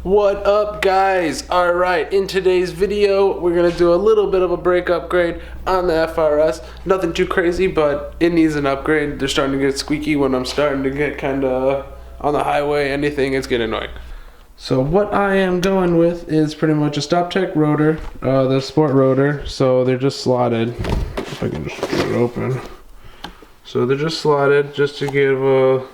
What up, guys? Alright, in today's video we're gonna do a little bit of a brake upgrade on the FRS. Nothing too crazy, but it needs an upgrade. They're starting to get squeaky when I'm starting to get kinda on the highway. Anything, it's getting annoying. So what I am going with is pretty much a Stoptech rotor, the sport rotor. So they're just slotted. If I can just get it open. So they're just slotted just to give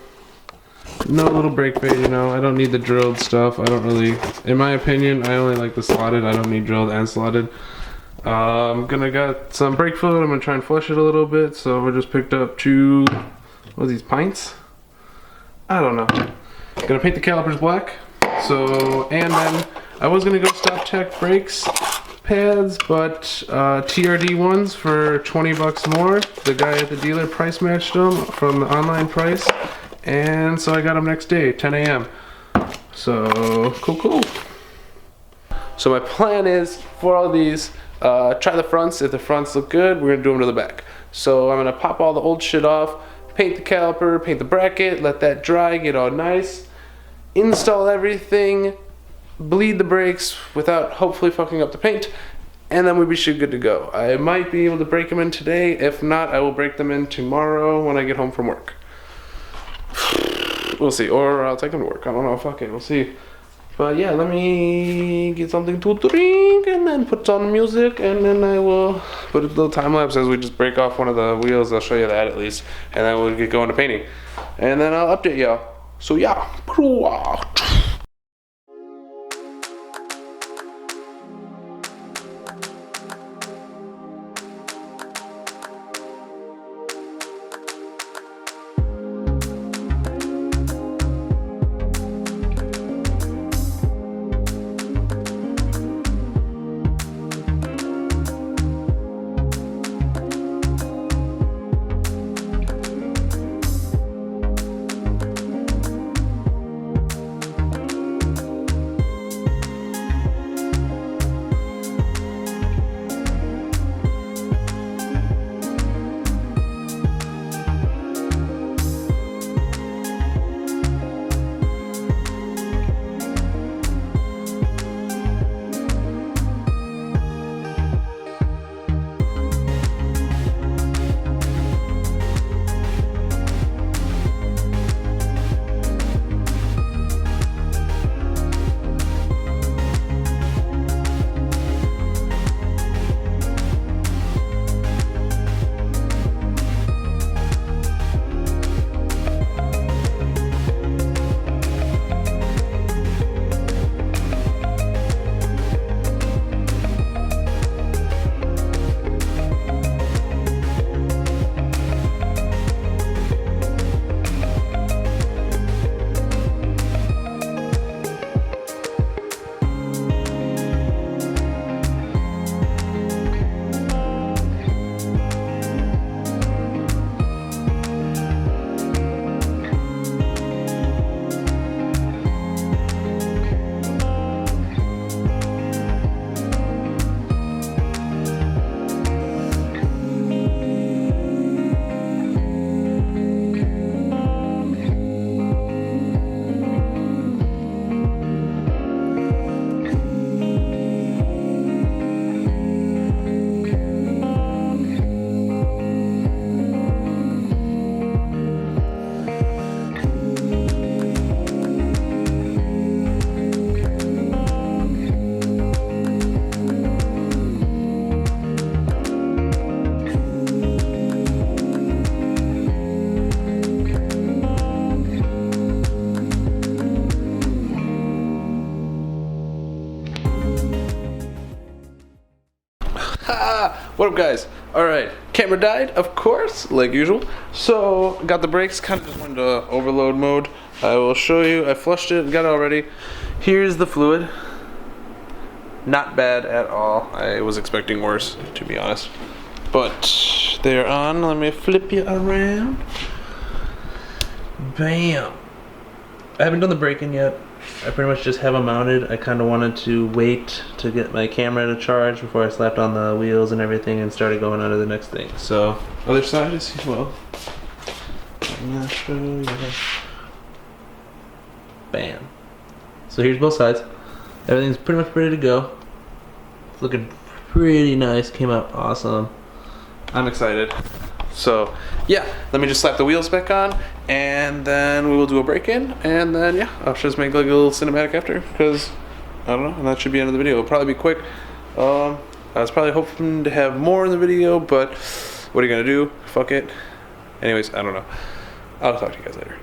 no little brake fade, you know. I don't need the drilled stuff. I don't really, in my opinion, I only like the slotted. I don't need drilled and slotted. I'm gonna got some brake fluid. I'm gonna try and flush it a little bit. So we just picked up two, what are these, pints? I don't know. Gonna paint the calipers black. So, and then I was gonna go Stoptech brakes pads, but TRD ones for 20 bucks more. The guy at the dealer price matched them from the online price. And so I got them next day, 10 a.m. So, cool. So my plan is, for all these, try the fronts. If the fronts look good, we're gonna do them to the back. So I'm gonna pop all the old shit off, paint the caliper, paint the bracket, let that dry, get all nice, install everything, bleed the brakes without hopefully fucking up the paint, and then we should be good to go. I might be able to break them in today. If not, I will break them in tomorrow when I get home from work. We'll see, or I'll take them to work. I don't know, fuck it, we'll see. But yeah, let me get something to drink and then put on music, and then I will put a little time lapse as we just break off one of the wheels. I'll show you that at least, and then we'll get going to painting, and then I'll update y'all. So yeah. What up, guys? Alright, camera died, of course, like usual. So, got the brakes, kind of just went into overload mode. I will show you, I flushed it, got it already. Here's the fluid. Not bad at all. I was expecting worse, to be honest. But, they're on. Let me flip you around. Bam! I haven't done the braking yet. I pretty much just have them mounted. I kind of wanted to wait to get my camera to charge before I slapped on the wheels and everything and started going on to the next thing. So, other side is as well. I'm gonna show you. Bam. So here's both sides. Everything's pretty much ready to go. It's looking pretty nice. Came out awesome. I'm excited. So yeah, let me just slap the wheels back on, and then we will do a break-in, and then yeah, I'll just make like a little cinematic after, because I don't know, and that should be the end of the video. It'll probably be quick. I was probably hoping to have more in the video, but what are you gonna do? Fuck it. Anyways, I don't know. I'll talk to you guys later.